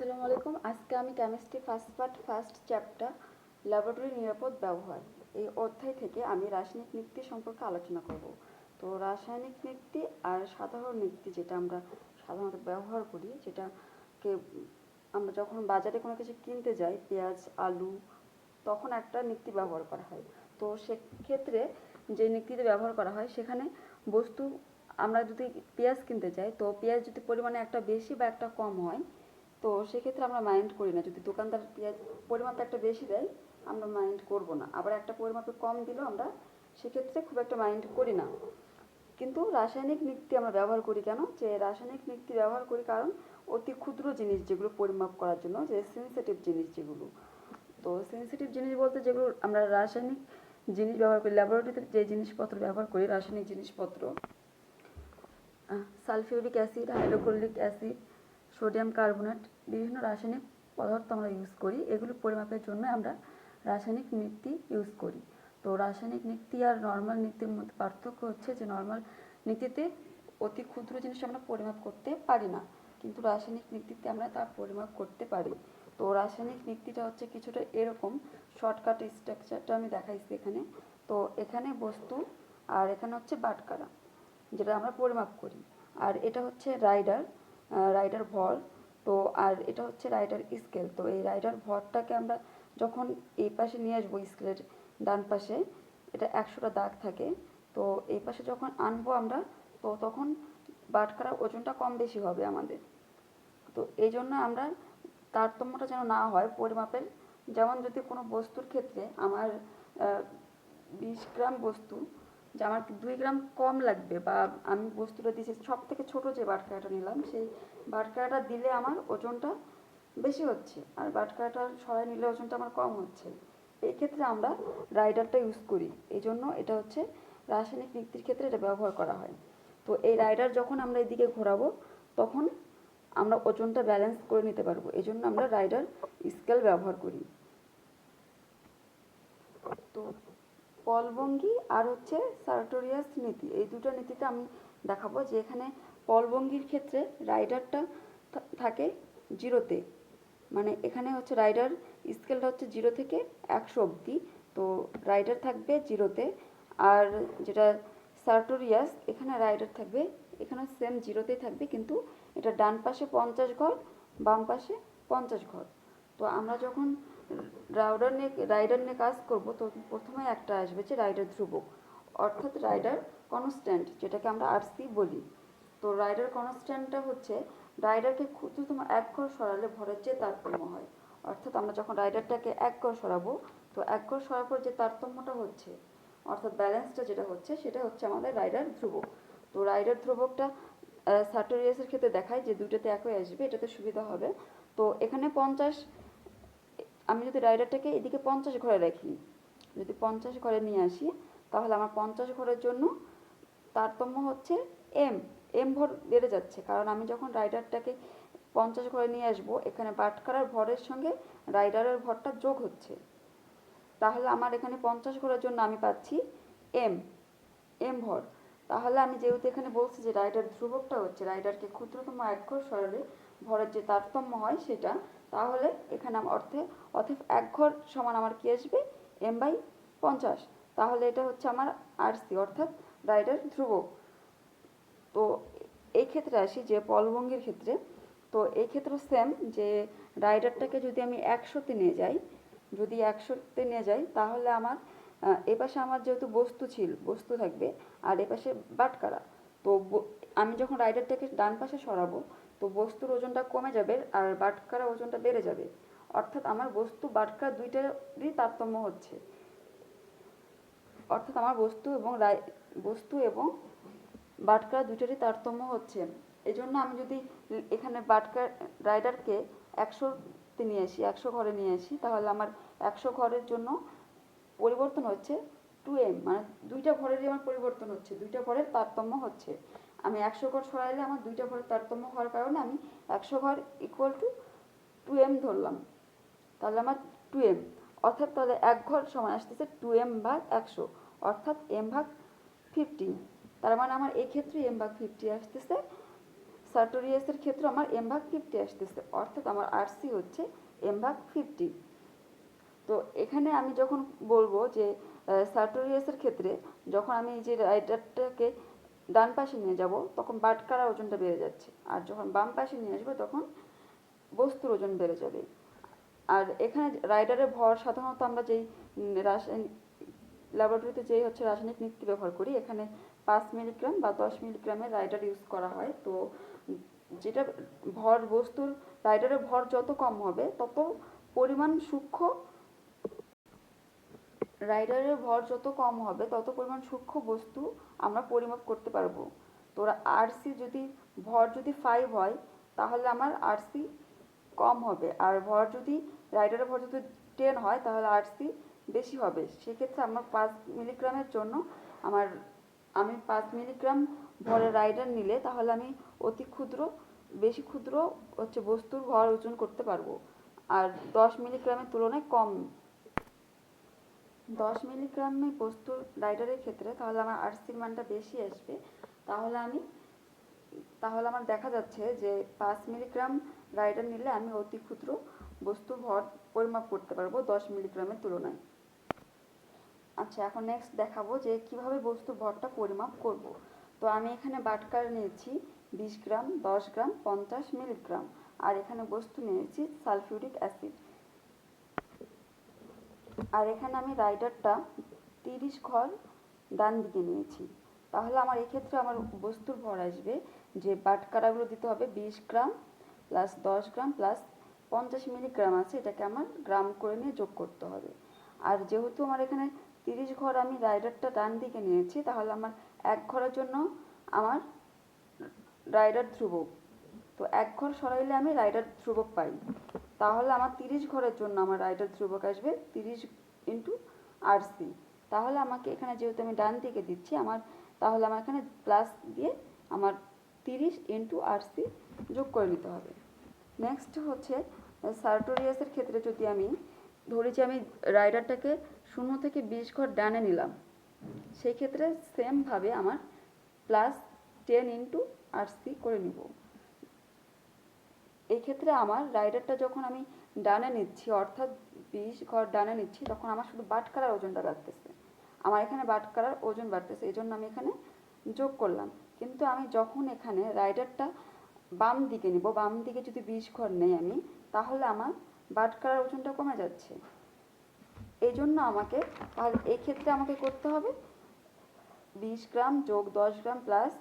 আসসালামু আলাইকুম। আজকে আমি chemistry first part first chapter laboratory নিরাপদ ব্যবহার এই অধ্যায় থেকে আমি রাসায়নিক নিক্তি সম্পর্কে আলোচনা করব। তো রাসায়নিক নিক্তি আর সাধারণ নিক্তি যেটা আমরা সাধারণত ব্যবহার করি, যেটাকে আমরা যখন বাজারে কোনো কিছু কিনতে যাই, পেঁয়াজ আলু, তখন একটা নিক্তি ব্যবহার করা হয়। তো সেক্ষেত্রে যে নিক্তিতে ব্যবহার করা হয় সেখানে বস্তু আমরা যদি পেঁয়াজ কিনতে যাই, তো পেঁয়াজ যদি পরিমাণে একটা বেশি বা একটা কম হয়, তো সেক্ষেত্রে আমরা মাইন্ড করি না। যদি দোকানদার পেঁয়াজ পরিমাপে একটা বেশি দেয়, আমরা মাইন্ড করব না। আবার একটা পরিমাপে কম দিলেও আমরা সেক্ষেত্রে খুব একটা মাইন্ড করি না। কিন্তু রাসায়নিক নিক্তি আমরা ব্যবহার করি কেন? যে রাসায়নিক নিক্তি ব্যবহার করি কারণ অতি ক্ষুদ্র জিনিস যেগুলো পরিমাপ করার জন্য, যে সেন্সিটিভ জিনিস যেগুলো, তো সেন্সিটিভ জিনিস বলতে যেগুলো আমরা রাসায়নিক জিনিস ব্যবহার করি, ল্যাবরেটরিতে যে জিনিসপত্র ব্যবহার করি, রাসায়নিক জিনিসপত্র, sulphuric acid, hydrochloric acid, sodium carbonate, বিভিন্ন রাসায়নিক পদার্থ আমরা ইউজ করি। এগুলো পরিমাপের জন্য আমরা রাসায়নিক নিক্তি ইউজ করি। তো রাসায়নিক নিক্তি আর নর্মাল নিক্তির মধ্যে পার্থক্য হচ্ছে যে নর্মাল নিক্তিতে অতি ক্ষুদ্র জিনিস আমরা পরিমাপ করতে পারি না, কিন্তু রাসায়নিক নিক্তিতে আমরা তা পরিমাপ করতে পারি। তো রাসায়নিক নিক্তিটা হচ্ছে কিছুটা এরকম, শর্টকাট স্ট্রাকচারটা আমি দেখাইছি এখানে। তো এখানে বস্তু আর এখানে হচ্ছে বাটখারা, যেটা আমরা পরিমাপ করি। আর এটা হচ্ছে রাইডার, রাইডার ভর। তো আর এটা হচ্ছে রাইডার স্কেল। তো এই রাইডার ভরটাকে আমরা যখন এই পাশে নিয়ে আসবো, স্কেলের ডান পাশে এটা 100টা দাগ থাকে, তো এই পাশে যখন আনবো আমরা, তো তখন বাটখারা ওজনটা কম বেশি হবে আমাদের। তো এই জন্য আমরা তারতম্যটা যেন না হয় পরিমাপের। যেমন যদি কোনো বস্তুর ক্ষেত্রে আমার 20 গ্রাম বস্তু, যে আমার 2 গ্রাম কম লাগবে, বা আমি বস্তুটা দিয়েছি সব থেকে ছোটো যে বাটখারাটা নিলাম, সেই বাটখারাটা দিলে আমার ওজনটা বেশি হচ্ছে, আর বাটখারাটা সরাই নিলে ওজনটা আমার কম হচ্ছে। এই ক্ষেত্রে আমরা রাইডারটা ইউজ করি। এই জন্য এটা হচ্ছে রাসায়নিক নিক্তির ক্ষেত্রে এটা ব্যবহার করা হয়। তো এই রাইডার যখন আমরা এদিকে ঘোরাবো, তখন আমরা ওজনটা ব্যালেন্স করে নিতে পারবো। এই জন্য আমরা রাইডার স্কেল ব্যবহার করি। তো পলভঙ্গি আর হচ্ছে সার্টোরিয়াস নীতি, এই দুটো নীতিতে আমি দেখাবো। যে এখানে পলভঙ্গির ক্ষেত্রে রাইডারটা থাকে 0-তে, মানে এখানে হচ্ছে রাইডার স্কেলটা হচ্ছে 0 থেকে 100 অবধি। তো রাইডার থাকবে 0-তে। আর যেটা সার্টোরিয়াস, এখানে রাইডার থাকবে, এখানে সেম 0-তেই থাকবে, কিন্তু এটা ডান পাশে 50 ঘর, বাম পাশে 50 ঘর। তো আমরা যখন রাইডার নিয়ে কাজ করব, তো প্রথমে একটা আসবে যে রাইডার ধ্রুবক, অর্থাৎ রাইডার কনস্ট্যান্ট, যেটাকে আমরা আরসি বলি। তো রাইডার কনস্ট্যান্টটা হচ্ছে রাইডারকে ক্ষুদ্রতম 1 ঘর সরালে ভরের যে তারতম্য হয়। অর্থাৎ আমরা যখন রাইডারটাকে 1 ঘর সরাবো, তো 1 ঘর সরার যে তারতম্যটা হচ্ছে, অর্থাৎ ব্যালেন্সটা যেটা হচ্ছে, সেটা হচ্ছে আমাদের রাইডার ধ্রুবক। তো রাইডার ধ্রুবকটা সার্টোরিয়াসের ক্ষেত্রে দেখায় যে দুইটাতে একই আসবে, এটাতে সুবিধা হবে। তো এখানে 50, আমি যদি রাইডারটাকে এদিকে 50 ঘরে রাখি, যদি 50 ঘরে নিয়ে আসি, তাহলে আমার 50 ঘরের জন্য তারতম্য হচ্ছে এম, এম ভর বেড়ে যাচ্ছে, কারণ আমি যখন রাইডারটাকে 50 ঘরে নিয়ে আসবো, এখানে বাটখারার ভরের সঙ্গে রাইডারের ভরটা যোগ হচ্ছে। তাহলে আমার এখানে 50 ঘরের জন্য আমি পাচ্ছি এম, এম ভর। তাহলে আমি যেহেতু এখানে বলছি যে রাইডার ধ্রুবকটা হচ্ছে রাইডারকে ক্ষুদ্রতম 1 ঘর সরালে ভরের যে তারতম্য হয় সেটা, তাহলে এখানে অতএব 1 ঘর সমান আমার কি আসবে, m/50। তাহলে এটা হচ্ছে আমার আরসি, অর্থাৎ রাইডার ধ্রুবক। তো এই ক্ষেত্রে আসি যে পলভঙ্গির ক্ষেত্রে। তো এই ক্ষেত্রে সেম, যে রাইডারটাকে যদি আমি 100-তে নিয়ে যাই, যদি 100-তে নিয়ে যাই, তাহলে আমার এপাশে আমার যেহেতু বস্তু থাকবে, আর এপাশে বাটখারা। তো আমি যখন রাইডারটাকে ডান পাশে সরাবো, তো বস্তুর ওজনটা কমে যাবে আর বাটখারা ওজনটা বেড়ে যাবে। অর্থাৎ আমার বাটখারা দুইটারই তারতম্য হচ্ছে। অর্থাৎ আমার বস্তু এবং বাটখারা দুইটারই তারতম্য হচ্ছে। এই জন্য আমি যদি এখানে রাইডারকে 100-তে নিয়ে আসি, 100 ঘরে নিয়ে আসি, তাহলে আমার 100 ঘরের জন্য পরিবর্তন হচ্ছে 2m, মানে দুইটা ভরেরই আমার পরিবর্তন হচ্ছে, দুইটা ভরের তারতম্য হচ্ছে। আমি 100 ঘর সরাইলে আমার দুইটা ভরের তারতম্য হওয়ার কারণে আমি 100 ঘর ইকুয়াল টু 2m ধরলাম। তাহলে আমার 2m, অর্থাৎ তাহলে 1 ঘর সমান আসতেছে 2m/100, অর্থাৎ m/50। তার মানে আমার এই ক্ষেত্রে m/50 আসতেছে সার্টোরিয়াসের ক্ষেত্রে আমার m/50 আসতেছে, অর্থাৎ আমার আরসি হচ্ছে m/50। তো এখানে আমি যখন বলবো যে সার্টোরিয়াসের ক্ষেত্রে যখন আমি এই যে রাইডারটাকে ডান পাশে নিয়ে যাব তখন বাটখারার ওজনটা বেড়ে যাচ্ছে, আর যখন বাম পাশে নিয়ে আসবো তখন বস্তুর ওজন বেড়ে যাবে। আর এখানে রাইডারের ভর সাধারণত আমরা যেই রাসায়নিক ল্যাবরেটরিতে যেই হচ্ছে রাসায়নিক নীতি ব্যবহার করি, এখানে 5 মিলিগ্রাম বা 10 মিলিগ্রামের রাইডার ইউজ করা হয়। তো যেটা ভর বস্তুর রাইডারের ভর যত কম হবে তত পরিমাণ সূক্ষ্ম রাইডারের ভর যত কম হবে তত পরিমাণ সূক্ষ্ম বস্তু আমরা পরিমাপ করতে পারবো। তো আরসি যদি ভর যদি 5 হয় তাহলে আমার আরসি কম হবে, আর ভর যদি রাইডারের ভর যদি 10 হয় তাহলে আরসি বেশি হবে। সেক্ষেত্রে আমার 5 মিলিগ্রামের জন্য আমি 5 মিলিগ্রাম ভরের রাইডার নিলে তাহলে আমি অতি ক্ষুদ্র বেশি ক্ষুদ্র হচ্ছে বস্তুর ভর ওজন করতে পারবো, আর 10 মিলিগ্রামের তুলনায় কম 10 মিলিগ্রামে বস্তুর রাইডারের ক্ষেত্রে তাহলে আমার আরসির মানটা বেশি আসবে। তাহলে আমার দেখা যাচ্ছে যে 5 মিলিগ্রাম রাইডার নিলে আমি অতি ক্ষুদ্র বস্তুর ভর পরিমাপ করতে পারবো 10 মিলিগ্রামের তুলনায়। আচ্ছা, এখন নেক্সট দেখাবো যে কিভাবে বস্তুর ভরটা পরিমাপ করব। তো আমি এখানে বাটখারা নিয়েছি 20 গ্রাম, 10 গ্রাম, 50 মিলিগ্রাম, আর এখানে বস্তু নিয়েছি সালফিউরিক অ্যাসিড। আর এখানে আমি রাইডারটা 30 ঘর ডান দিকে নিয়েছি। তাহলে আমার এক্ষেত্রে আমার বস্তুর ভর আসবে যে বাটখারাগুলো দিতে হবে 20 গ্রাম প্লাস 10 গ্রাম প্লাস 50 মিলিগ্রাম আছে, এটাকে আমার গ্রাম করে নিয়ে যোগ করতে হবে। আর যেহেতু আমার এখানে 30 ঘর আমি রাইডারটা ডান দিকে নিয়েছি, তাহলে আমার এক ঘরের জন্য আমার রাইডার ধ্রুবক, তো এক ঘর সরাইলে আমি রাইডার ধ্রুবক পাই। তাহলে আমার 30 ঘরের জন্য আমার রাইডার ধ্রুবক আসবে 30 ইন্টু আরসি। তাহলে আমাকে এখানে যেহেতু আমি ডান দিকে দিচ্ছি তাহলে আমার এখানে প্লাস দিয়ে আমার 30 ইন্টু আরসি যোগ করে নিতে হবে। নেক্সট হচ্ছে সার্টোরিয়াসের ক্ষেত্রে যদি আমি ধরি যে আমি রাইডারটাকে 0 থেকে 20 ঘর ডানে নিলাম, সেই ক্ষেত্রে সেমভাবে আমার প্লাস 10 ইন্টু আরসি করে নিব। এই ক্ষেত্রে আমার রাইডারটা যখন আমি ডানে নিচ্ছি, অর্থাৎ 20 ঘর ডানে নিচ্ছি, তখন আমার শুধু বাটখারার ওজনটা বাড়তেছে, আমার এখানে বাটখারার ওজন বাড়তেছে, এই জন্য আমি এখানে যোগ করলাম। কিন্তু আমি যখন এখানে রাইডারটা বাম দিকে নিব, বাম দিকে যদি 20 ঘর নেই আমি, তাহলে আমার বাটখারার ওজনটা কমে যাচ্ছে। এই জন্য তাহলে এই ক্ষেত্রে আমাকে করতে হবে 20 গ্রাম যোগ 10 গ্রাম প্লাস,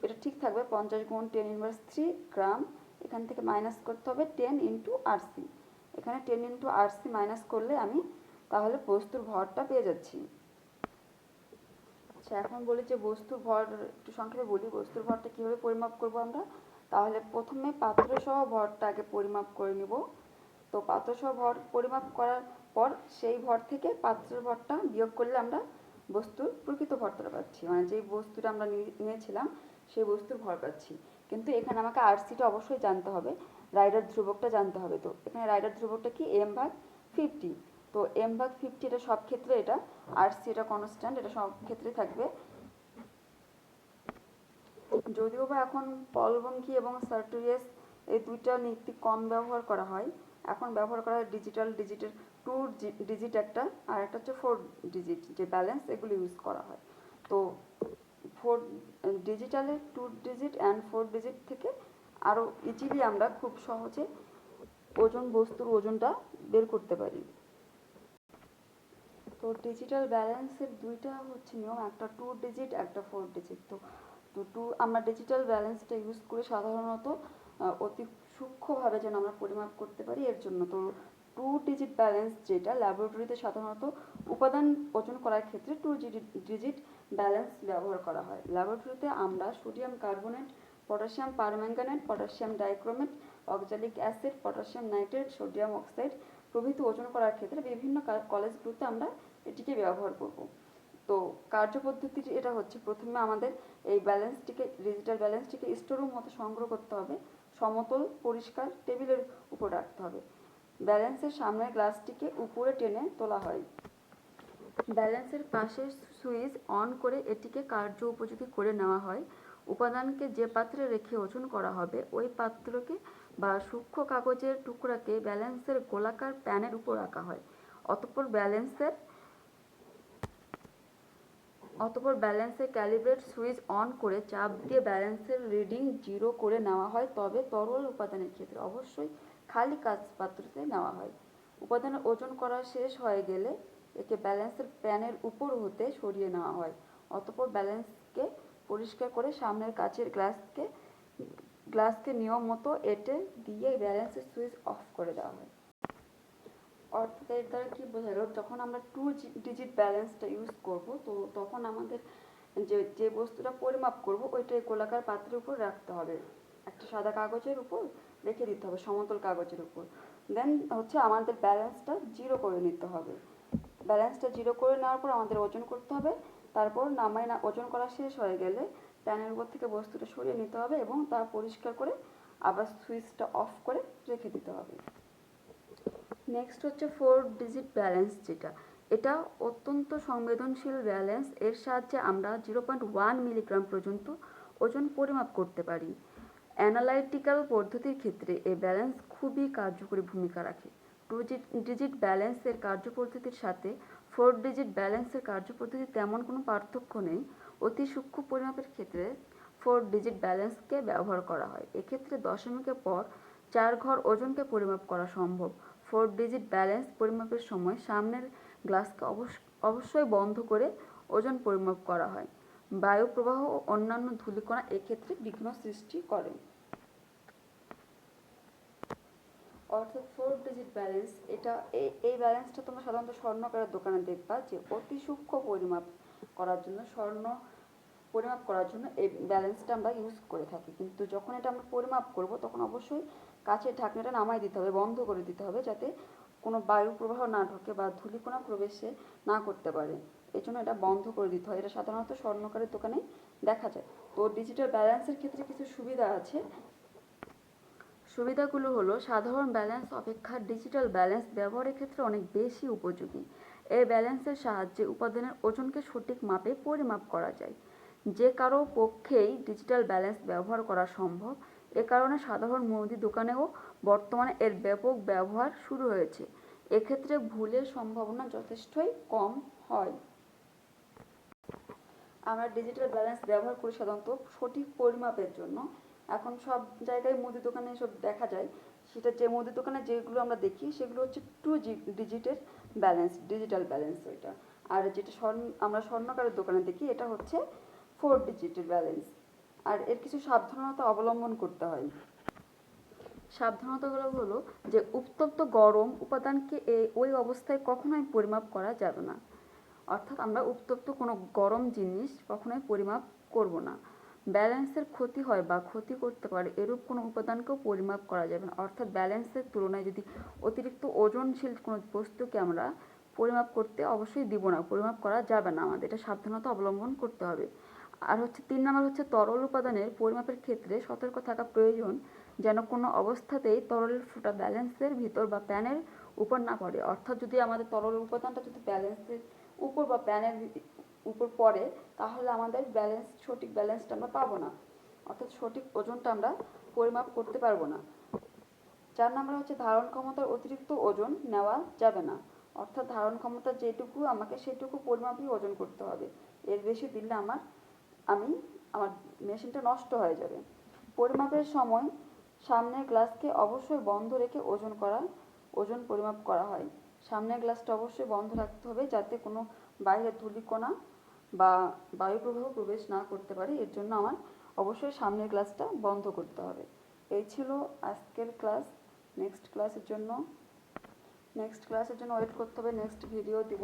এটা ঠিক থাকবে 50 গুণ 10⁻³ গ্রাম, এখান থেকে মাইনাস করতে হবে 10 ইন্টু আরসি। এখানে 10 ইন্টু আরসি মাইনাস করলে আমি তাহলে বস্তুর ভরটা পেয়ে যাচ্ছি। আচ্ছা, এখন বলি যে বস্তুর ভর একটু সংক্ষেপে বলি, বস্তুর ভরটা কীভাবে পরিমাপ করব আমরা। তাহলে প্রথমে পাত্রসহ ভরটা আগে পরিমাপ করে নিব। তো পাত্রসহ ভর পরিমাপ করার পর সেই ভর থেকে পাত্রের ভরটা বিয়োগ করলে আমরা বস্তুর প্রকৃত ভরটা পাচ্ছি, মানে যেই বস্তুটা আমরা নিয়েছিলাম সেই বস্তুর ভর পাচ্ছি। কিন্তু এখানে আমাকে আরসিটা অবশ্যই জানতে হবে, রাইডার ধ্রুবকটা জানতে হবে। তো এখানে রাইডার ধ্রুবকটা কি m/50। তো m/50 এটা সব ক্ষেত্রে, এটা আরসি এটা কনস্ট্যান্ট, এটা সব ক্ষেত্রে থাকবে। যদিও বা এখন পলভঙ্গি এবং সার্টোরিয়াস এই দুইটা নীতি কম ব্যবহার করা হয়, এখন ব্যবহার করা হয় ডিজিটের 2 ডিজিট একটা, আর একটা হচ্ছে 4 ডিজিট যে ব্যালেন্স, এগুলো ইউজ করা হয়। তো 4 ডিজিটালের 2 ডিজিট অ্যান্ড 4 ডিজিট থেকে আরও ইজিলি আমরা খুব সহজে বস্তুর ওজনটা বের করতে পারি। তো ডিজিটাল ব্যালেন্সের দুইটা হচ্ছে নিয়ম, একটা 2 ডিজিট একটা 4 ডিজিট। তো আমরা ডিজিটাল ব্যালেন্সটা ইউজ করে সাধারণত অতি সূক্ষ্মভাবে যেন আমরা পরিমাপ করতে পারি, এর জন্য। তো 2 ডিজিট ব্যালেন্স যেটা ল্যাবরেটরিতে সাধারণত উপাদান ওজন করার ক্ষেত্রে 2 ডিজিট ব্যালেন্স ব্যবহার করা হয়। ল্যাবরেটরিতে আমরা sodium carbonate, potassium permanganate, potassium dichromate, oxalic acid, potassium nitrate, sodium oxide প্রভৃতি ওজন করার ক্ষেত্রে বিভিন্ন কলেজগুলোতে আমরা এটিকে ব্যবহার করব। তো কার্যপদ্ধতি এটা হচ্ছে, প্রথমে আমাদের এই ডিজিটাল ব্যালেন্সটিকে স্টোররুম মতো সংগ্রহ করতে হবে, সমতল পরিষ্কার টেবিলের উপর রাখতে হবে। ব্যালেন্সের সামনের গ্লাসটিকে উপরে টেনে তোলা হয়, ব্যালেন্সের পাশের সুইচ অন করে এটিকে কার্য উপযোগী করে নেওয়া হয়। উপাদানকে যে পাত্রে রেখে ওজন করা হবে ওই পাত্রকে বা সূক্ষ্ম কাগজের টুকরাকে ব্যালেন্সের গোলাকার প্যানের উপর রাখা হয়। অতঃপর ব্যালেন্সের ক্যালিব্রেট সুইচ অন করে চাপ দিয়ে ব্যালেন্সের রিডিং 0 করে নেওয়া হয়। তবে তরল উপাদানের ক্ষেত্রে অবশ্যই খালি কাঁচ পাত্রতে নেওয়া হয়। উপাদানের ওজন করা শেষ হয়ে গেলে একে ব্যালেন্সের প্যানের উপর হতে সরিয়ে নেওয়া হয়। অতঃপর ব্যালেন্সকে পরিষ্কার করে সামনের কাচের গ্লাসকে নিয়ম মতো এঁটে দিয়ে ব্যালেন্সের সুইচ অফ করে দেওয়া হয়। অর্থাৎ এর দ্বারা কী বোঝা গেল, যখন আমরা 2 ডিজিট ব্যালেন্সটা ইউজ করব তো তখন আমাদের যে বস্তুটা পরিমাপ করব ওইটা গোলাকার পাত্রের উপর রাখতে হবে, একটা সাদা কাগজের উপর রেখে দিতে হবে, সমতল কাগজের উপর। দেন হচ্ছে আমাদের ব্যালেন্সটা 0 করে নিতে হবে। ব্যালেন্সটা 0 করে নেওয়ার পর আমাদের ওজন করতে হবে। তারপর ওজন করা শেষ হয়ে গেলে প্যানের উপর থেকে বস্তুটা সরিয়ে নিতে হবে এবং তা পরিষ্কার করে আবার সুইচটা অফ করে রেখে দিতে হবে। নেক্সট হচ্ছে 4 ডিজিট ব্যালেন্স, যেটা এটা অত্যন্ত সংবেদনশীল ব্যালেন্স। এর সাহায্যে আমরা 0.1 মিলিগ্রাম পর্যন্ত ওজন পরিমাপ করতে পারি। অ্যানালাইটিক্যাল পদ্ধতির ক্ষেত্রে এই ব্যালেন্স খুবই কার্যকরী ভূমিকা রাখে। 2 ডিজিট ব্যালেন্সের কার্যপদ্ধতির সাথে 4 ডিজিট ব্যালেন্সের কার্যপদ্ধতির তেমন কোনো পার্থক্য নেই। অতি সূক্ষ্ম পরিমাপের ক্ষেত্রে 4 ডিজিট ব্যালেন্সকে ব্যবহার করা হয়। এক্ষেত্রে দশমিকের পর 4 ঘর ওজনকে পরিমাপ করা সম্ভব। 4 ডিজিট ব্যালেন্স পরিমাপের সময় সামনের গ্লাসকে অবশ্যই বন্ধ করে ওজন পরিমাপ করা হয়। বায়ু প্রবাহ ও অন্যান্য ধূলিকণা এক্ষেত্রে বিঘ্ন সৃষ্টি করে। অর্থাৎ 4 ডিজিট ব্যালেন্স, এই ব্যালেন্সটা তোমরা সাধারণত স্বর্ণকারের দোকানে দেখবা যে অতি সূক্ষ্ম পরিমাপ করার জন্য এই ব্যালেন্সটা আমরা ইউজ করে থাকি। কিন্তু যখন এটা আমরা পরিমাপ করব তখন অবশ্যই কাচের ঢাকনাটা নামাই দিতে হবে, বন্ধ করে দিতে হবে, যাতে কোনো বায়ু প্রবাহ না ঢোকে বা ধূলিকণা প্রবেশে না করতে পারে। এই জন্য এটা বন্ধ করে দিতে হয়। এটা সাধারণত স্বর্ণকারের দোকানে দেখা যায়। তো ডিজিটাল ব্যালেন্সের ক্ষেত্রে কিছু সুবিধা আছে। সুবিধাগুলো হলো, সাধারণ ব্যালেন্স অপেক্ষা ডিজিটাল ব্যালেন্স ব্যবহারের ক্ষেত্রে অনেক বেশি উপযোগী। এই ব্যালেন্সের সাহায্যে উপাদানের ওজনকে সঠিক মাপে পরিমাপ করা যায়। যে কারো পক্ষেই ডিজিটাল ব্যালেন্স ব্যবহার করা সম্ভব। এ কারণে সাধারণ মুদি দোকানেও বর্তমানে এর ব্যাপক ব্যবহার শুরু হয়েছে। এক্ষেত্রে ভুলের সম্ভাবনা যথেষ্টই কম হয়। আমরা ডিজিটাল ব্যালেন্স ব্যবহার করি সাধারণত সঠিক পরিমাপের জন্য। এখন সব জায়গায় মুদি দোকানে এসব দেখা যায়। সেটা যে মুদি দোকানে যেগুলো আমরা দেখি সেগুলো হচ্ছে 2 ডিজিটের ব্যালেন্স, ডিজিটাল ব্যালেন্স ওইটা। আর যেটা আমরা স্বর্ণকারের দোকানে দেখি এটা হচ্ছে 4 ডিজিটের ব্যালেন্স। আর এর কিছু সাবধানতা অবলম্বন করতে হয়। সাবধানতাগুলো হলো যে উত্তপ্ত গরম উপাদানকে ওই অবস্থায় কখনোই পরিমাপ করা যাবে না। অর্থাৎ আমরা উত্তপ্ত কোনো গরম জিনিস কখনোই পরিমাপ করব না। ব্যালেন্সের ক্ষতি হয় বা ক্ষতি করতে পারে এরূপ কোনো উপাদানকেও পরিমাপ করা যাবে না। অর্থাৎ ব্যালেন্সের তুলনায় যদি অতিরিক্ত ওজনশীল কোনো বস্তুকে আমরা পরিমাপ করতে অবশ্যই দিব না, পরিমাপ করা যাবে না। আমাদের এটা সাবধানতা অবলম্বন করতে হবে। আর হচ্ছে 3 নম্বর হচ্ছে তরল উপাদানের পরিমাপের ক্ষেত্রে সতর্ক থাকা প্রয়োজন, যেন কোনো অবস্থাতেই তরলের ফোঁটা ব্যালেন্সের ভিতর বা প্যানের উপর না পড়ে। অর্থাৎ যদি আমাদের তরল উপাদানটা যদি ব্যালেন্সের উপর বা প্যানের উপর পড়ে তাহলে আমাদের সঠিক ব্যালেন্সটা আমরা পাবো না, অর্থাৎ সঠিক ওজনটা আমরা পরিমাপ করতে পারবো না। 4 নম্বর হচ্ছে ধারণ ক্ষমতার অতিরিক্ত ওজন নেওয়া যাবে না। অর্থাৎ ধারণ ক্ষমতা যেটুকু আমাকে সেটুকু পরিমাপই ওজন করতে হবে। এর বেশি দিলে আমার মেশিনটা নষ্ট হয়ে যাবে। পরিমাপের সময় সামনের গ্লাসকে অবশ্যই বন্ধ রেখে ওজন পরিমাপ করা হয়। সামনের গ্লাসটা অবশ্যই বন্ধ রাখতে হবে যাতে কোনো বাইরের ধূলিকণা বা বায়ু প্রবাহ প্রবেশ না করতে পারে। এর জন্য আমার অবশ্যই সামনের গ্লাসটা বন্ধ করতে হবে। এই ছিল আজকের ক্লাস। নেক্সট ক্লাসের জন্য ওয়েট করতে হবে, নেক্সট ভিডিও দিব।